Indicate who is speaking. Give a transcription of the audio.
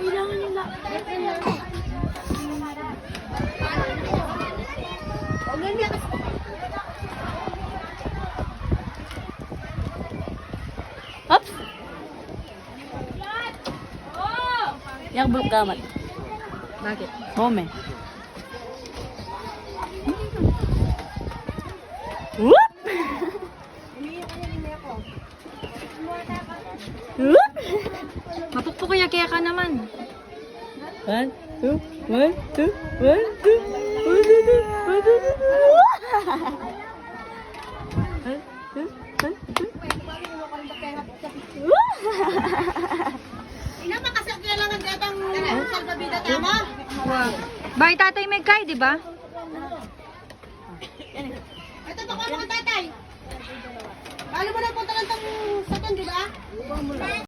Speaker 1: Kailangan nila. Oops! Yang belum gamat.
Speaker 2: Bakit?
Speaker 1: Home. Whoop! Whoop!
Speaker 2: Mapukpuk kaya ka naman.
Speaker 1: 1, 2, 1, 2, 1, 2, 1, 2, 1, 2.
Speaker 3: Ina makasal kailangan datang salbabida tama?
Speaker 2: Wow. Bye, Tatay Megkay, di ba?
Speaker 3: Ito pa mga tatay. Paano mo na punta lang tong sakon, di ba?